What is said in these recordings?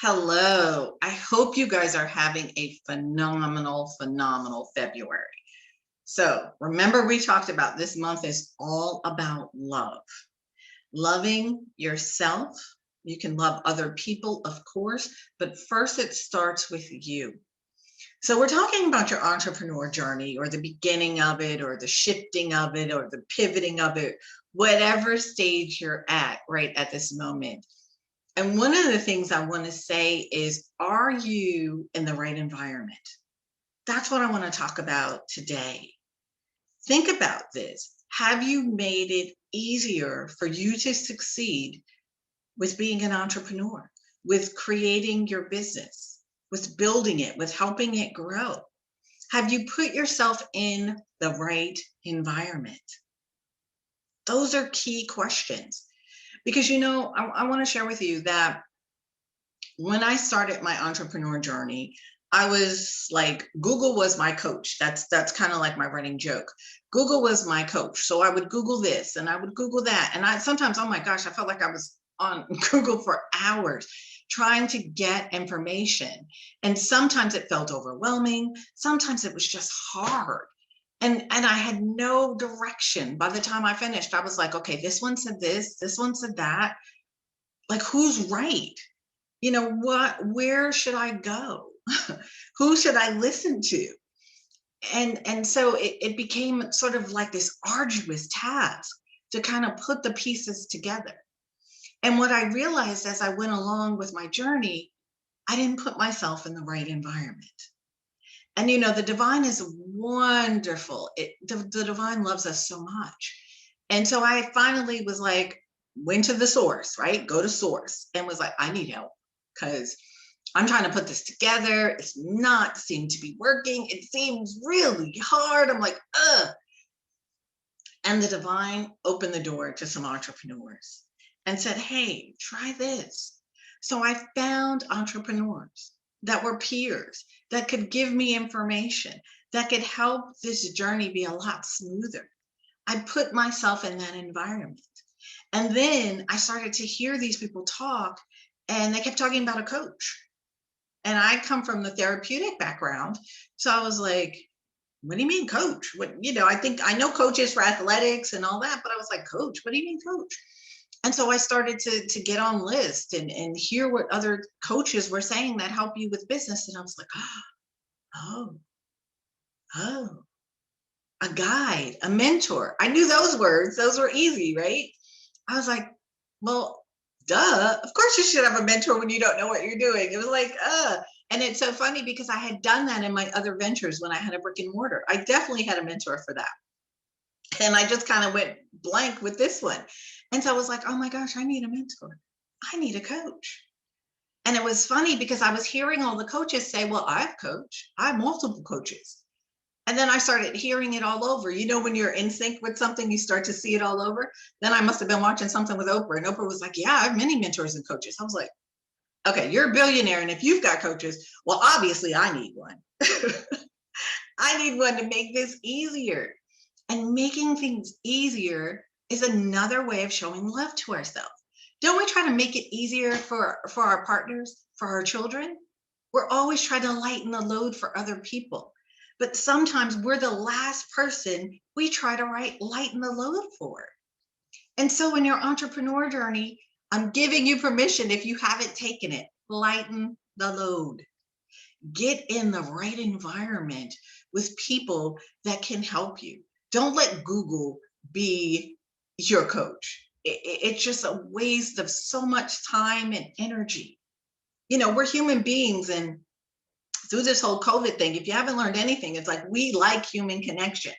Hello. I hope you guys are having a phenomenal February. So remember, we talked about this month is all about love, loving yourself. You can love other people, of course, but first it starts with you. So we're talking about your entrepreneur journey or the beginning of it or the shifting of it or the pivoting of it, whatever stage you're at right at this moment. And one of the things I want to say is, are you in the right environment? That's what I want to talk about today. Think about this. Have you made it easier for you to succeed with being an entrepreneur, with creating your business, with building it, with helping it grow? Have you put yourself in the right environment? Those are key questions. Because, I want to share with you that when I started my entrepreneur journey, I was like, Google was my coach. That's kind of like my running joke. Google was my coach. So I would Google this and I would Google that. And I sometimes, oh my gosh, I felt like I was on Google for hours trying to get information. And sometimes it felt overwhelming. Sometimes it was just hard. And I had no direction. By the time I finished, I was like, okay, this one said this one said that. Like, who's right? Where should I go? Who should I listen to? And so it became sort of like this arduous task to kind of put the pieces together. And what I realized as I went along with my journey, I didn't put myself in the right environment. And the divine is wonderful. The divine loves us so much. And so I finally was like, went to the source, right? Go to source, and was like, I need help because I'm trying to put this together. It's not seem to be working. It seems really hard. I'm like, ugh. And the divine opened the door to some entrepreneurs and said, hey, try this. So I found entrepreneurs that were peers that could give me information that could help this journey be a lot smoother. I put myself in that environment. And then I started to hear these people talk, and they kept talking about a coach. And I come from the therapeutic background. So I was like, what do you mean coach? I think I know coaches for athletics and all that, but I was like, coach, what do you mean coach? And so I started to get on lists and hear what other coaches were saying that help you with business. And I was like, oh, a guide, a mentor. I knew those words. Those were easy, right? I was like, well, duh. Of course you should have a mentor when you don't know what you're doing. It was like, And it's so funny because I had done that in my other ventures when I had a brick and mortar. I definitely had a mentor for that. And I just kind of went blank with this one. And so I was like, oh my gosh, I need a mentor. I need a coach. And it was funny because I was hearing all the coaches say, well, I've coached. I have multiple coaches. And then I started hearing it all over. When you're in sync with something, you start to see it all over. Then I must have been watching something with Oprah, and Oprah was like, yeah, I have many mentors and coaches. I was like, okay, you're a billionaire. And if you've got coaches, well, obviously I need one. I need one to make this easier. And making things easier is another way of showing love to ourselves. Don't we try to make it easier for our partners, for our children? We're always trying to lighten the load for other people. But sometimes we're the last person we try to lighten the load for. And so in your entrepreneur journey, I'm giving you permission, if you haven't taken it, lighten the load. Get in the right environment with people that can help you. Don't let Google be your coach. It's just a waste of so much time and energy. We're human beings, and through this whole COVID thing, if you haven't learned anything, it's like we like human connection.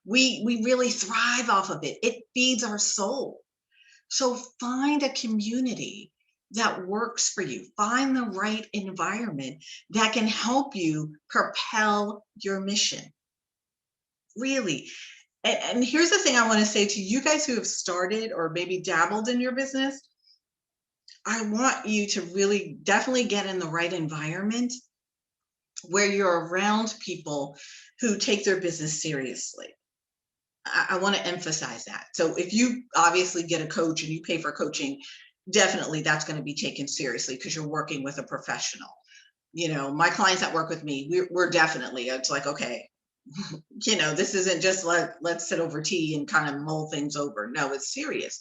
We really thrive off of it. It feeds our soul. So find a community that works for you. Find the right environment that can help you propel your mission. Really. And here's the thing I want to say to you guys who have started or maybe dabbled in your business. I want you to really definitely get in the right environment where you're around people who take their business seriously. I want to emphasize that. So if you obviously get a coach and you pay for coaching, definitely that's going to be taken seriously because you're working with a professional. My clients that work with me, we're definitely, it's like, okay, this isn't just let's sit over tea and kind of mull things over. No, it's serious.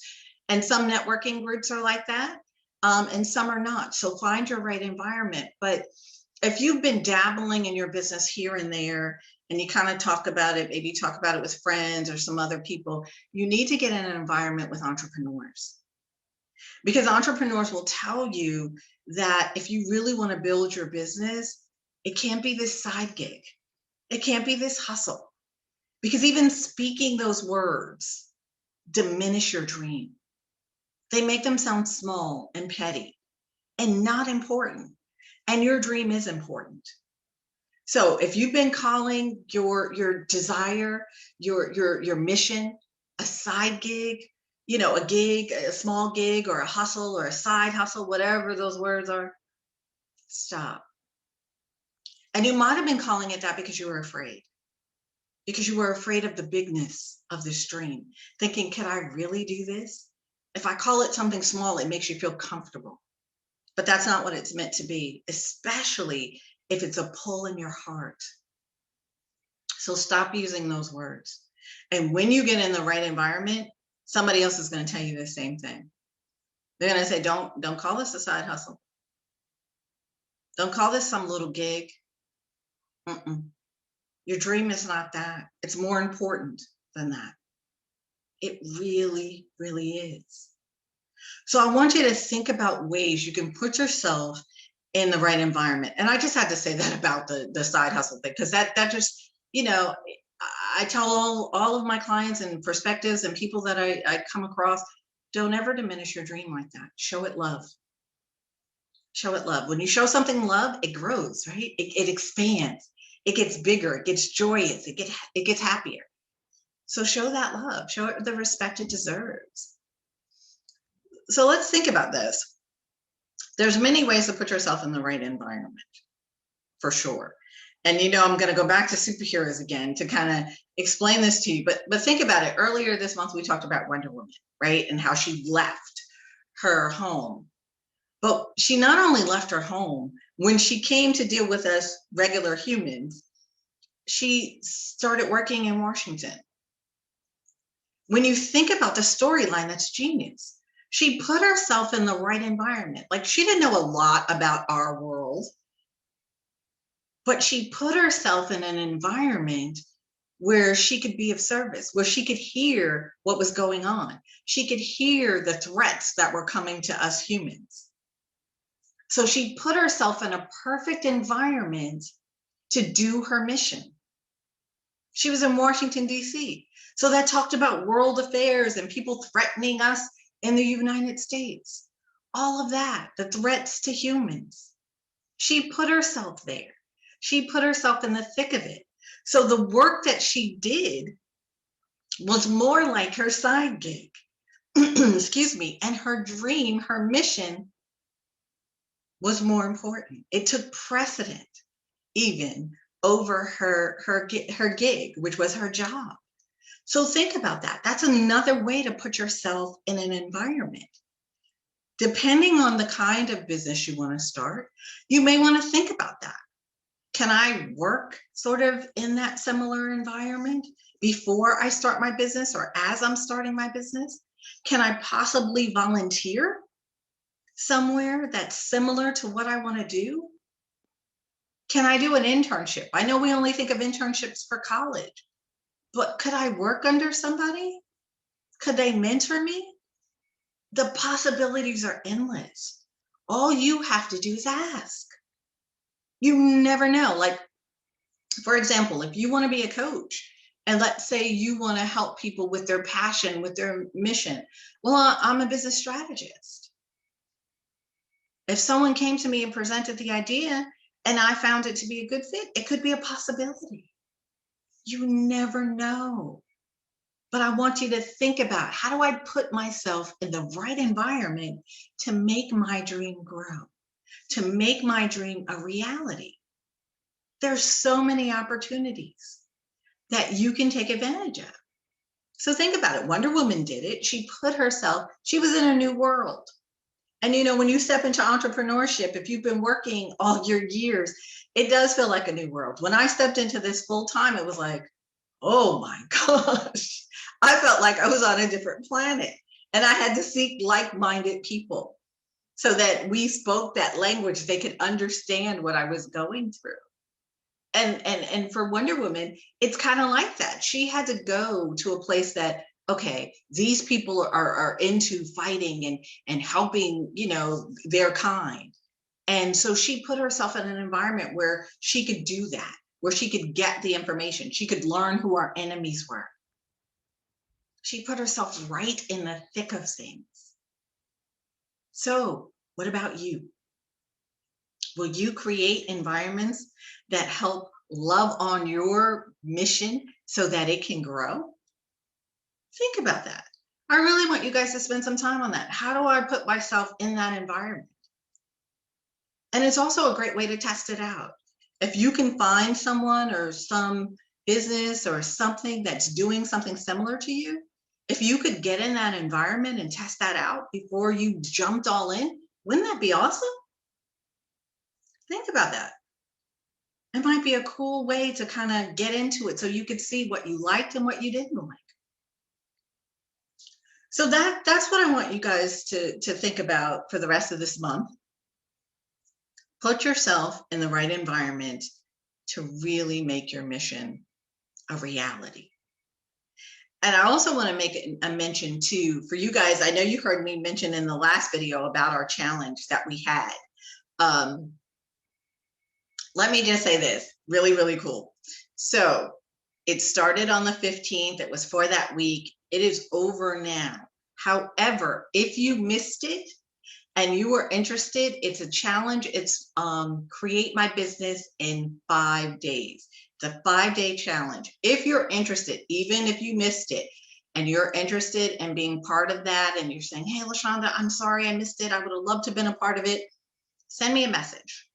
And some networking groups are like that, and some are not. So find your right environment. But if you've been dabbling in your business here and there, and you kind of talk about it, maybe talk about it with friends or some other people, you need to get in an environment with entrepreneurs. Because entrepreneurs will tell you that if you really want to build your business, it can't be this side gig. It can't be this hustle. Because even speaking those words diminish your dream. They make them sound small and petty and not important. And your dream is important. So if you've been calling your desire, your mission, a side gig, a gig, a small gig, or a hustle, or a side hustle, whatever those words are, stop. And you might have been calling it that because you were afraid. Because you were afraid of the bigness of this dream, thinking, can I really do this? If I call it something small, it makes you feel comfortable. But that's not what it's meant to be, especially if it's a pull in your heart. So stop using those words. And when you get in the right environment, somebody else is going to tell you the same thing. They're going to say, don't call this a side hustle. Don't call this some little gig. Mm-mm. Your dream is not that. It's more important than that. It really, really is. So I want you to think about ways you can put yourself in the right environment. And I just had to say that about the side hustle thing, because that just, I tell all of my clients and perspectives and people that I come across, don't ever diminish your dream like that. Show it love. Show it love. When you show something love, it grows, right? It expands. It gets bigger. It gets joyous. It gets happier. So show that love. Show it the respect it deserves. So let's think about this. There's many ways to put yourself in the right environment, for sure. And I'm going to go back to superheroes again to kind of explain this to you. But think about it. Earlier this month, we talked about Wonder Woman, right? And how she left her home. But she not only left her home, when she came to deal with us regular humans, she started working in Washington. When you think about the storyline, that's genius. She put herself in the right environment. Like, she didn't know a lot about our world, but she put herself in an environment where she could be of service, where she could hear what was going on. She could hear the threats that were coming to us humans. So she put herself in a perfect environment to do her mission. She was in Washington, D.C. So that talked about world affairs and people threatening us in the United States. All of that, the threats to humans. She put herself there. She put herself in the thick of it. So the work that she did was more like her side gig. Excuse me. And her dream, her mission was more important. It took precedent even over her gig, which was her job. So think about that. That's another way to put yourself in an environment. Depending on the kind of business you want to start, you may want to think about that. Can I work sort of in that similar environment before I start my business or as I'm starting my business? Can I possibly volunteer somewhere that's similar to what I want to do? Can I do an internship? I know we only think of internships for college, but could I work under somebody? Could they mentor me? The possibilities are endless. All you have to do is ask. You never know. Like, for example, if you want to be a coach, and let's say you want to help people with their passion, with their mission. Well, I'm a business strategist. If someone came to me and presented the idea and I found it to be a good fit, it could be a possibility. You never know. But I want you to think about, how do I put myself in the right environment to make my dream grow, to make my dream a reality? There's so many opportunities that you can take advantage of. So think about it. Wonder Woman did it. She put herself, she was in a new world. And you know, when you step into entrepreneurship, if you've been working all your years, it does feel like a new world. When I stepped into this full time, it was like, oh my gosh, I felt like I was on a different planet. And I had to seek like-minded people so that we spoke that language, they could understand what I was going through. And for Wonder Woman, it's kind of like that. She had to go to a place that, okay, these people are into fighting and helping, you know, their kind. And so she put herself in an environment where she could do that, where she could get the information. She could learn who our enemies were. She put herself right in the thick of things. So what about you? Will you create environments that help love on your mission so that it can grow? Think about that. I really want you guys to spend some time on that. How do I put myself in that environment? And it's also a great way to test it out. If you can find someone or some business or something that's doing something similar to you, if you could get in that environment and test that out before you jumped all in, wouldn't that be awesome? Think about that. It might be a cool way to kind of get into it so you could see what you liked and what you didn't like. So that's what I want you guys to think about for the rest of this month. Put yourself in the right environment to really make your mission a reality. And I also want to make a mention too for you guys. I know you heard me mention in the last video about our challenge that we had. Let me just say this, really, really cool. So it started on the 15th. It was for that week. It is over now. However, if you missed it and you are interested, it's a challenge. It's create my business in 5 days. It's a 5-day challenge. If you're interested, even if you missed it, and you're interested in being part of that, and you're saying, hey, LaShonda, I'm sorry I missed it. I would have loved to have been a part of it. Send me a message.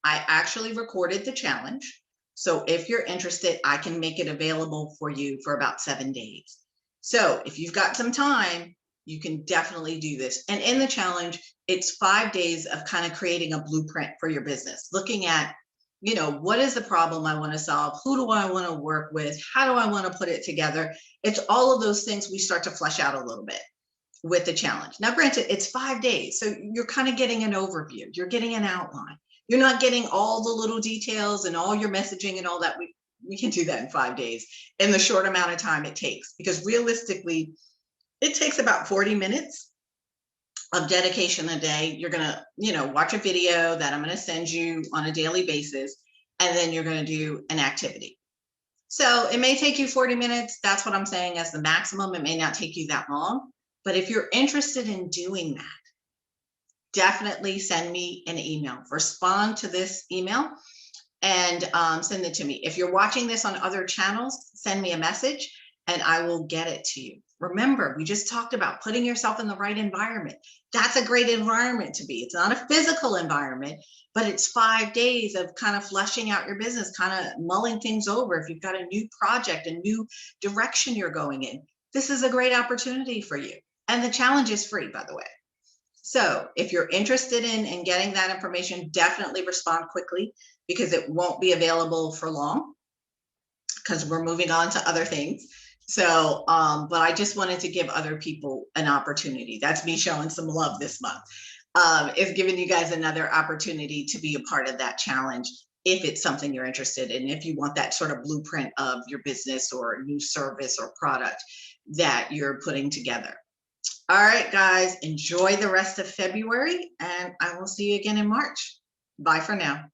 I actually recorded the challenge. So if you're interested, I can make it available for you for about 7 days. So if you've got some time, you can definitely do this. And in the challenge, it's 5 days of kind of creating a blueprint for your business, looking at, you know, what is the problem I want to solve? Who do I want to work with? How do I want to put it together? It's all of those things we start to flesh out a little bit with the challenge. Now, granted, it's 5 days. So you're kind of getting an overview. You're getting an outline. You're not getting all the little details and all your messaging and all that. We can do that in 5 days in the short amount of time it takes, because realistically, it takes about 40 minutes of dedication a day. You're going to, you know, watch a video that I'm going to send you on a daily basis, and then you're going to do an activity. So it may take you 40 minutes. That's what I'm saying as the maximum. It may not take you that long, but if you're interested in doing that, definitely send me an email. Respond to this email and send it to me. If you're watching this on other channels, send me a message and I will get it to you. Remember, we just talked about putting yourself in the right environment. That's a great environment to be. It's not a physical environment, but it's 5 days of kind of fleshing out your business, kind of mulling things over. If you've got a new project, a new direction you're going in, this is a great opportunity for you. And the challenge is free, by the way. So if you're interested in getting that information, definitely respond quickly, because it won't be available for long because we're moving on to other things. So, but I just wanted to give other people an opportunity. That's me showing some love this month. Is giving you guys another opportunity to be a part of that challenge if it's something you're interested in, if you want that sort of blueprint of your business or new service or product that you're putting together. All right, guys, enjoy the rest of February, and I will see you again in March. Bye for now.